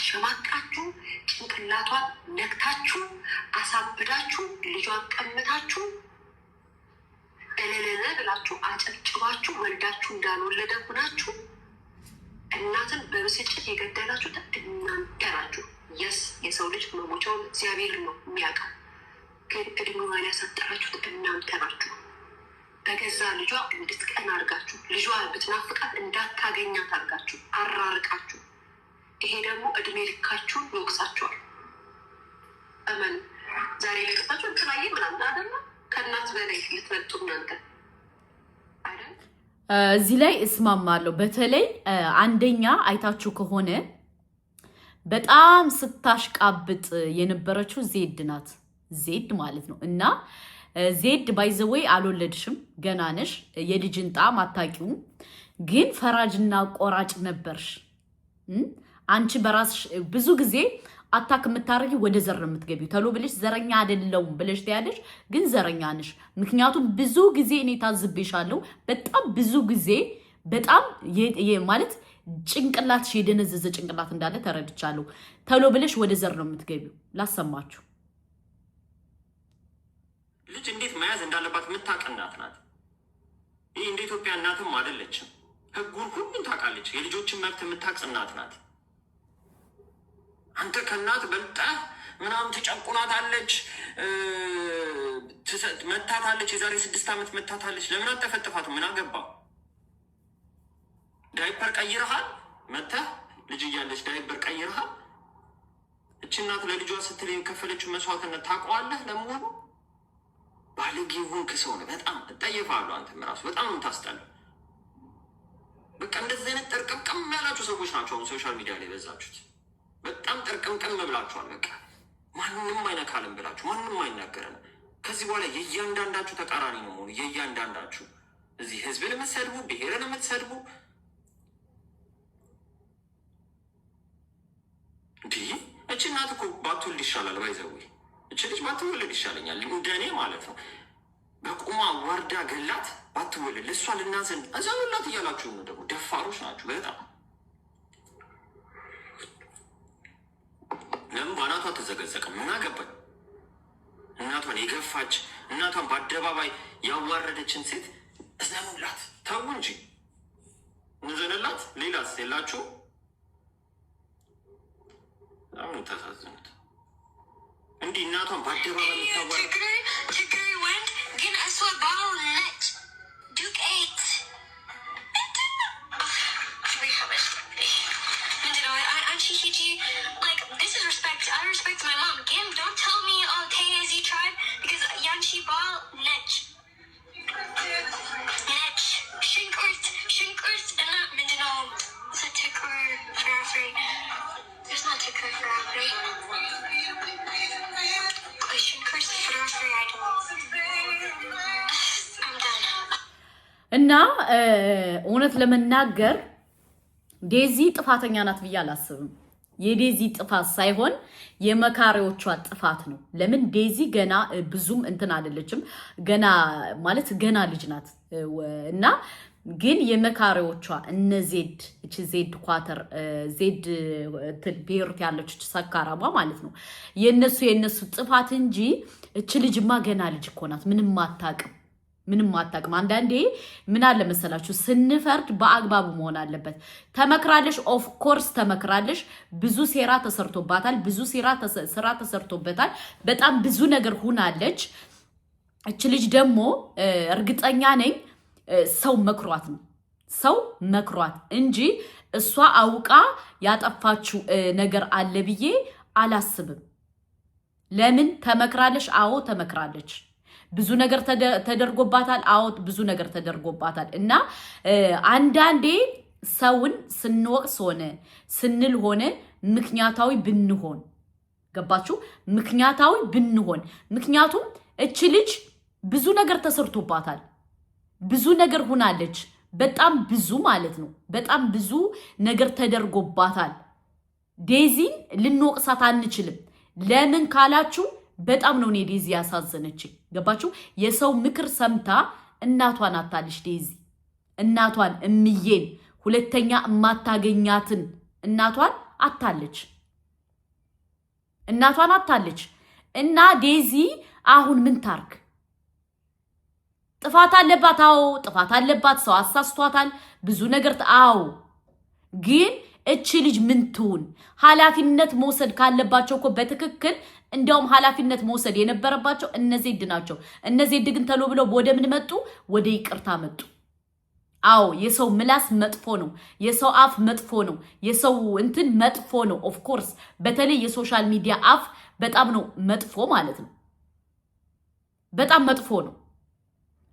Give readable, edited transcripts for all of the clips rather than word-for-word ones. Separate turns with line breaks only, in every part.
አሸማቃችሁ ጭንቅላቷን ነክታችሁ አሳብዳችሁ ልጇን ቀምታችሁ እለለለ ብላችሁ አጨብጭባችሁ ወልዳችሁ እንዳልወለደ ሆናችሁ እናትን በብስጭት የገደላችሁት እናንተ ናችሁ። የሰው ልጅ መሞቻውን እግዚአብሔር ነው የሚያውቀው። ግን እድሜዋን ያሳጠራችሁት እናንተ ናችሁ። በገዛ ልጇ እንድትቀን አድርጋችሁ ልጇ ብትናፍቃት እንዳታገኛት አድርጋችሁ አራርቃችሁ፣ ይሄ ደግሞ እድሜ ልካችሁን ይወቅሳችኋል። እመን ዛሬ ልቅታችሁ እንትናዬ ምናምን አደለ ከእናት በላይ ልትመጡ እናንተ አይደል?
እዚህ ላይ እስማማለሁ። በተለይ አንደኛ አይታችሁ ከሆነ በጣም ስታሽቃብጥ የነበረችው ዜድ ናት። ዜድ ማለት ነው። እና ዜድ ባይዘወይ አልወለድሽም፣ ገና ነሽ፣ የልጅን ጣም አታውቂውም። ግን ፈራጅና ቆራጭ ነበርሽ። አንቺ በራስሽ ብዙ ጊዜ አታክ የምታረጊ ወደ ዘር ነው የምትገቢው። ተሎ ብለሽ ዘረኛ አይደለሁም ብለሽ ትያለሽ፣ ግን ዘረኛ ነሽ። ምክንያቱም ብዙ ጊዜ እኔ ታዝቤሻለሁ። በጣም ብዙ ጊዜ በጣም ማለት ጭንቅላትሽ የደነዘዘ ጭንቅላት እንዳለ ተረድቻለሁ። ተሎ ብለሽ ወደ ዘር ነው የምትገቢው። ላሰማችሁ።
ልጅ እንዴት መያዝ እንዳለባት የምታውቅ እናት ናት። ይህ እንደ ኢትዮጵያ እናትም አይደለችም። ህጉን ሁሉን ታውቃለች። የልጆችን መብት የምታውቅ እናት ናት። አንተ ከእናት በልጠህ ምናምን ትጨቁናታለች፣ መታታለች። የዛሬ 6 ዓመት መታታለች። ለምን አጠፈጥፋት? ምን አገባ? ዳይፐር ቀይረሃል? መተህ ልጅ እያለች ዳይፐር ቀይረሃል? እች እናት ለልጇ ስትል የከፈለችው መስዋዕትነት ታውቀዋለህ? ለመሆኑ ባለጌ ሆንክ ሰው ነህ። በጣም እጠየፋለሁ። አንተም ራሱ በጣም የምታስጠላው። በቃ እንደዚህ አይነት ጠርቅምቅም ያላችሁ ሰዎች ናቸው አሁን ሶሻል ሚዲያ ላይ የበዛችሁት። በጣም ጠርቅምቅም ብላችኋል። በቃ ማንንም አይነካልም ብላችሁ ማንም አይናገርም። ከዚህ በኋላ የእያንዳንዳችሁ ተቃራኒ ነው መሆኑ። የእያንዳንዳችሁ እዚህ ህዝብን የምትሰድቡ፣ ብሔርን የምትሰድቡ እንዲህ እች እናት እኮ ባትወልድ ይሻላል። ባይዘዌ እች ልጅ ባትወልድ ይሻለኛል እንደኔ ማለት ነው። በቁማ ዋርዳ ገላት ባትወልድ ለእሷ ልናዘን እዛኑላት እያላችሁ ነው። ደግሞ ደፋሮች ናችሁ በጣም። ለምን በአናቷ ተዘገዘቀም? ምን አገባኝ? እናቷን የገፋች እናቷን በአደባባይ ያዋረደችን ሴት እዘኑላት። ተው እንጂ እንዘንላት። ሌላስ የላችሁ? በጣም ታሳዝኑት። እንዲህ እናቷን በአደባባይ የምታዋረድ
ችግር ወንድ ግን እሷ ባሁነች ዱቄት I respect my mom. Kim, don't tell me all KAZ tribe because Yanchi Ball Nech. Nech. Shinkurt, and not Mindino. It's a ticker for free. There's not ticker for free. Shinkurt for free, I don't. I'm done.
እና እውነት ለመናገር ዴዚ ጥፋተኛ ናት ብዬ አላስብም። የዴዚ ጥፋት ሳይሆን የመካሪዎቿ ጥፋት ነው። ለምን ዴዚ ገና ብዙም እንትን አይደለችም። ገና ማለት ገና ልጅ ናት። እና ግን የመካሪዎቿ እነ ዜድ እቺ ዜድ ኳተር ዜድ ብሄርት ያለች ሰካራባ ማለት ነው የነሱ ጥፋት እንጂ እቺ ልጅማ ገና ልጅ እኮ ናት። ምንም አታውቅም። አንዳንዴ ምን አለ መሰላችሁ ስንፈርድ በአግባቡ መሆን አለበት። ተመክራለሽ፣ ኦፍ ኮርስ ተመክራለሽ። ብዙ ሴራ ተሰርቶባታል፣ ብዙ ስራ ተሰርቶበታል። በጣም ብዙ ነገር ሁናለች። እች ልጅ ደግሞ እርግጠኛ ነኝ ሰው መክሯት እንጂ እሷ አውቃ ያጠፋችው ነገር አለ ብዬ አላስብም። ለምን ተመክራለሽ? አዎ ተመክራለች። ብዙ ነገር ተደርጎባታል። አዎ ብዙ ነገር ተደርጎባታል። እና አንዳንዴ ሰውን ስንወቅስ ሆነ ስንል ሆነ ምክንያታዊ ብንሆን፣ ገባችሁ? ምክንያታዊ ብንሆን። ምክንያቱም እች ልጅ ብዙ ነገር ተሰርቶባታል፣ ብዙ ነገር ሁናለች። በጣም ብዙ ማለት ነው። በጣም ብዙ ነገር ተደርጎባታል። ዴዚን ልንወቅሳት አንችልም። ለምን ካላችሁ በጣም ነው እኔ ዴዚ ያሳዘነችኝ። ገባችሁ? የሰው ምክር ሰምታ እናቷን አታለች ዴዚ። እናቷን እምዬን ሁለተኛ የማታገኛትን እናቷን አታለች። እናቷን አታለች። እና ዴዚ አሁን ምን ታርግ? ጥፋት አለባት። አዎ ጥፋት አለባት። ሰው አሳስቷታል ብዙ ነገር። አዎ ግን እቺ ልጅ ምን ትሁን? ኃላፊነት መውሰድ ካለባቸው እኮ በትክክል እንደውም ኃላፊነት መውሰድ የነበረባቸው እነዚህ ናቸው። እነዚህ ግን ተሎ ብለው ወደ ምን መጡ? ወደ ይቅርታ መጡ። አዎ የሰው ምላስ መጥፎ ነው። የሰው አፍ መጥፎ ነው። የሰው እንትን መጥፎ ነው። ኦፍ ኮርስ በተለይ የሶሻል ሚዲያ አፍ በጣም ነው መጥፎ ማለት ነው። በጣም መጥፎ ነው።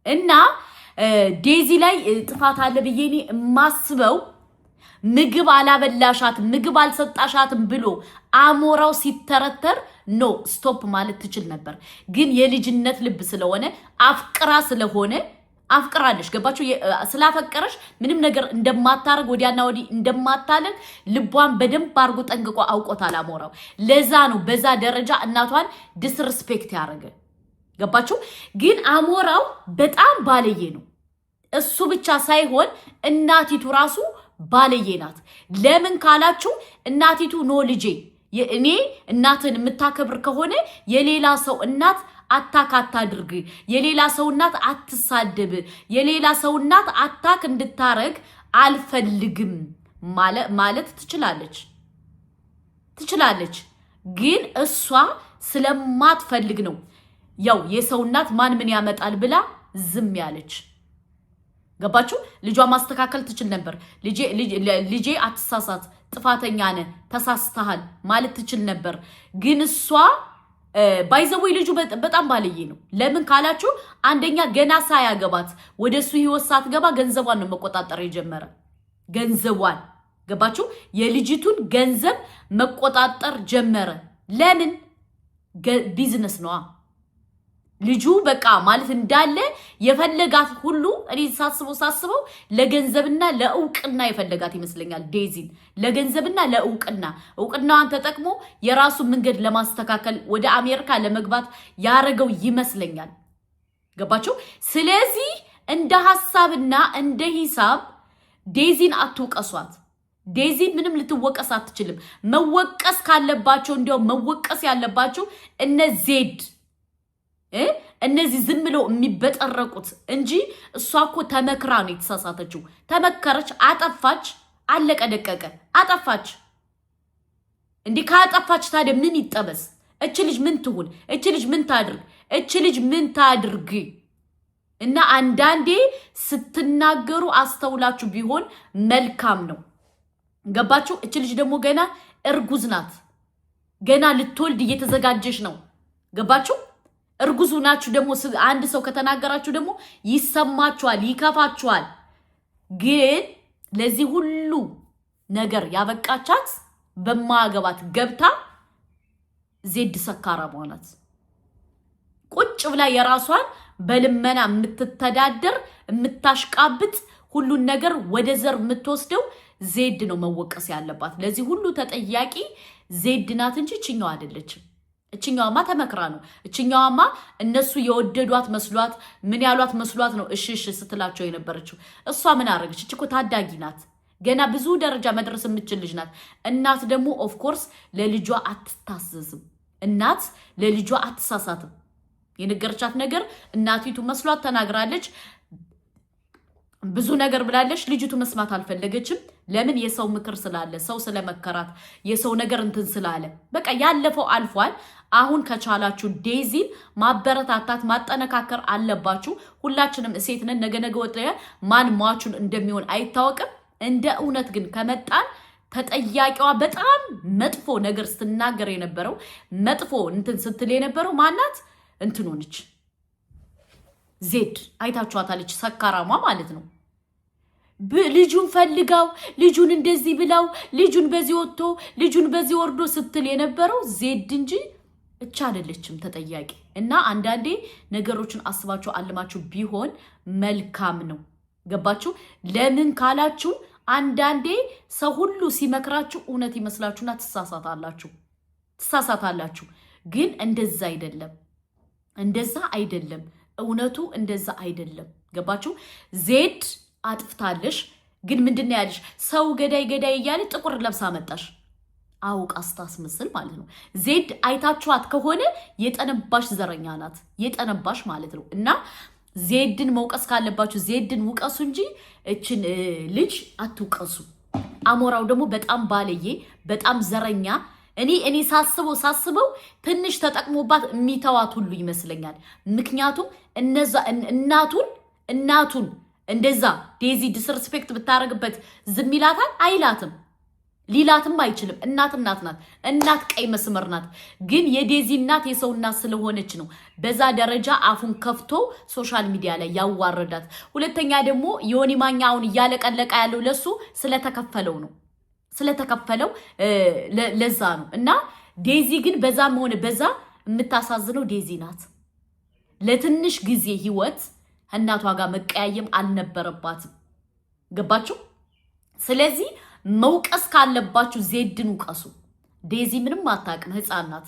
እና ዴዚ ላይ ጥፋት አለ ብዬ እኔ የማስበው ምግብ አላበላሻትም፣ ምግብ አልሰጣሻትም ብሎ አሞራው ሲተረተር ኖ ስቶፕ ማለት ትችል ነበር። ግን የልጅነት ልብ ስለሆነ አፍቅራ ስለሆነ አፍቅራለሽ። ገባችሁ? ስላፈቀረሽ ምንም ነገር እንደማታረግ ወዲያና ወዲህ እንደማታለግ ልቧን በደንብ አርጎ ጠንቅቆ አውቆታል አሞራው። ለዛ ነው በዛ ደረጃ እናቷን ዲስሪስፔክት ያደረገ። ገባችሁ? ግን አሞራው በጣም ባለየ ነው። እሱ ብቻ ሳይሆን እናቲቱ ራሱ ባለየ ናት። ለምን ካላችሁ እናቲቱ ኖ ልጄ እኔ እናትን የምታከብር ከሆነ የሌላ ሰው እናት አታክ አታድርግ፣ የሌላ ሰው እናት አትሳደብ፣ የሌላ ሰው እናት አታክ እንድታረግ አልፈልግም ማለት ትችላለች። ግን እሷ ስለማትፈልግ ነው ያው የሰው እናት ማን ምን ያመጣል ብላ ዝም ያለች። ገባችሁ? ልጇ ማስተካከል ትችል ነበር። ልጄ አትሳሳት፣ ጥፋተኛ ነህ፣ ተሳስተሃል ማለት ትችል ነበር። ግን እሷ ባይዘው ልጁ በጣም ባለየ ነው። ለምን ካላችሁ አንደኛ ገና ሳያገባት ወደሱ ህይወት ሳትገባ ገንዘቧን ነው መቆጣጠር የጀመረ። ገንዘቧን ገባችሁ? የልጅቱን ገንዘብ መቆጣጠር ጀመረ። ለምን? ቢዝነስ ነዋ። ልጁ በቃ ማለት እንዳለ የፈለጋት ሁሉ እኔ ሳስበው ለገንዘብና ለእውቅና የፈለጋት ይመስለኛል። ዴዚን ለገንዘብና እውቅናዋን ተጠቅሞ የራሱን መንገድ ለማስተካከል ወደ አሜሪካ ለመግባት ያረገው ይመስለኛል። ገባችሁ? ስለዚህ እንደ ሐሳብና እንደ ሂሳብ ዴዚን አትውቀሷት። ዴዚ ምንም ልትወቀስ አትችልም። መወቀስ ካለባቸው እንዲያው መወቀስ ያለባቸው እነ ዜድ እነዚህ ዝም ብለው የሚበጠረቁት እንጂ እሷ እኮ ተመክራ ነው የተሳሳተችው። ተመከረች፣ አጠፋች፣ አለቀ ደቀቀ። አጠፋች። እንዲህ ካጠፋች ታዲያ ምን ይጠበስ? እች ልጅ ምን ትሁን? እች ልጅ ምን ታድርግ? እች ልጅ ምን ታድርግ? እና አንዳንዴ ስትናገሩ አስተውላችሁ ቢሆን መልካም ነው። ገባችሁ? እች ልጅ ደግሞ ገና እርጉዝ ናት። ገና ልትወልድ እየተዘጋጀች ነው። ገባችሁ? እርጉዙ ናችሁ ደግሞ አንድ ሰው ከተናገራችሁ ደግሞ ይሰማችኋል፣ ይከፋችኋል። ግን ለዚህ ሁሉ ነገር በማገባት ገብታ ዜድ ሰካራሟ ናት። ቁጭ ብላ የራሷን በልመና የምትተዳደር የምታሽቃብጥ ሁሉን ነገር ወደ ዘር የምትወስደው ዜድ ነው መወቀስ ያለባት። ለዚህ ሁሉ ተጠያቂ ዜድ ናት እንጂ ችኛው አይደለችም። እችኛዋማ ተመክራ ነው። እችኛዋማ እነሱ የወደዷት መስሏት ምን ያሏት መስሏት ነው እሺ ስትላቸው የነበረችው። እሷ ምን አረገች? እቺ እኮ ታዳጊ ናት። ገና ብዙ ደረጃ መድረስ የምትችል ልጅ ናት። እናት ደግሞ ኦፍ ኮርስ ለልጇ አትታዘዝም። እናት ለልጇ አትሳሳትም። የነገረቻት ነገር እናቲቱ መስሏት ተናግራለች። ብዙ ነገር ብላለች። ልጅቱ መስማት አልፈለገችም። ለምን? የሰው ምክር ስላለ፣ ሰው ስለመከራት፣ የሰው ነገር እንትን ስላለ በቃ ያለፈው አልፏል። አሁን ከቻላችሁ ዴዚን ማበረታታት ማጠነካከር አለባችሁ። ሁላችንም ሴት ነን። ነገ ወዲያ ማን ሟቹን እንደሚሆን አይታወቅም። እንደ እውነት ግን ከመጣን ተጠያቂዋ በጣም መጥፎ ነገር ስትናገር የነበረው መጥፎ እንትን ስትል የነበረው ማናት? እንትን ሆነች ዜድ አይታችኋታለች። ሰካራሟ ማለት ነው። ልጁን ፈልጋው ልጁን እንደዚህ ብላው ልጁን በዚህ ወጥቶ ልጁን በዚህ ወርዶ ስትል የነበረው ዜድ እንጂ እቻ አይደለችም ተጠያቂ። እና አንዳንዴ ነገሮችን አስባችሁ አልማችሁ ቢሆን መልካም ነው። ገባችሁ? ለምን ካላችሁ አንዳንዴ ሰው ሁሉ ሲመክራችሁ እውነት ይመስላችሁና ትሳሳታላችሁ። ግን እንደዛ አይደለም። እውነቱ እንደዛ አይደለም። ገባችሁ? ዜድ አጥፍታለሽ። ግን ምንድነው ያለሽ? ሰው ገዳይ እያለ ጥቁር ለብሳ መጣሽ። አውቃ ስታስመስል ማለት ነው። ዜድ አይታችኋት ከሆነ የጠነባሽ ዘረኛ ናት፣ የጠነባሽ ማለት ነው። እና ዜድን መውቀስ ካለባችሁ ዜድን ውቀሱ እንጂ እችን ልጅ አትውቀሱ። አሞራው ደግሞ በጣም ባለዬ፣ በጣም ዘረኛ። እኔ ሳስበው ትንሽ ተጠቅሞባት የሚተዋት ሁሉ ይመስለኛል። ምክንያቱም እነዛ እናቱን እንደዛ ዴዚ ዲስርስፔክት ብታረግበት ዝም ይላታል? አይላትም። ሊላትም አይችልም። እናት ናት። እናት ቀይ መስመር ናት። ግን የዴዚ እናት የሰው እናት ስለሆነች ነው በዛ ደረጃ አፉን ከፍቶ ሶሻል ሚዲያ ላይ ያዋረዳት። ሁለተኛ ደግሞ ዮኒ ማኛ አሁን እያለቀለቀ ያለው ለሱ ስለተከፈለው ነው፣ ስለተከፈለው ለዛ ነው። እና ዴዚ ግን በዛም ሆነ በዛ የምታሳዝነው ዴዚ ናት። ለትንሽ ጊዜ ህይወት እናቷ ጋር መቀያየም አልነበረባትም። ገባችሁ? ስለዚህ መውቀስ ካለባችሁ ዜድን ውቀሱ። ዴዚ ምንም አታውቅም፣ ህፃን ናት።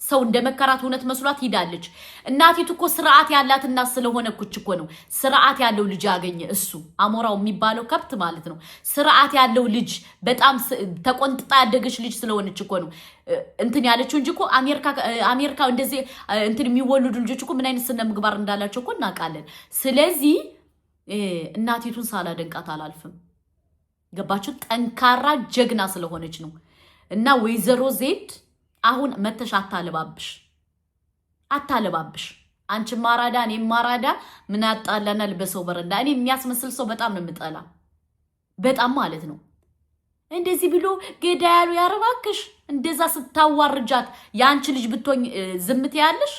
ሰው እንደ መከራት እውነት መስሏት ሂዳለች። እናቲቱ እኮ ስርዓት ያላት እናት ስለሆነች እኮ ነው ስርዓት ያለው ልጅ ያገኘ እሱ አሞራው የሚባለው ከብት ማለት ነው። ስርዓት ያለው ልጅ በጣም ተቆንጥጣ ያደገች ልጅ ስለሆነች እኮ ነው እንትን ያለችው እንጂ እኮ አሜሪካ እንደዚህ እንትን የሚወለዱ ልጆች እኮ ምን አይነት ስነ ምግባር እንዳላቸው እኮ እናውቃለን። ስለዚህ እናቲቱን ሳላደንቃት አላልፍም። ገባችሁ? ጠንካራ ጀግና ስለሆነች ነው። እና ወይዘሮ ዜድ አሁን መተሽ አታለባብሽ። አንቺ ማራዳ እኔ ማራዳ ምን ያጣላናል በሰው በረንዳ። እኔ የሚያስመስል ሰው በጣም ነው የምጠላ፣ በጣም ማለት ነው። እንደዚህ ብሎ ገዳ ያሉ ያረባክሽ እንደዛ ስታዋርጃት የአንቺ ልጅ ብትሆኝ ዝምት ያለሽ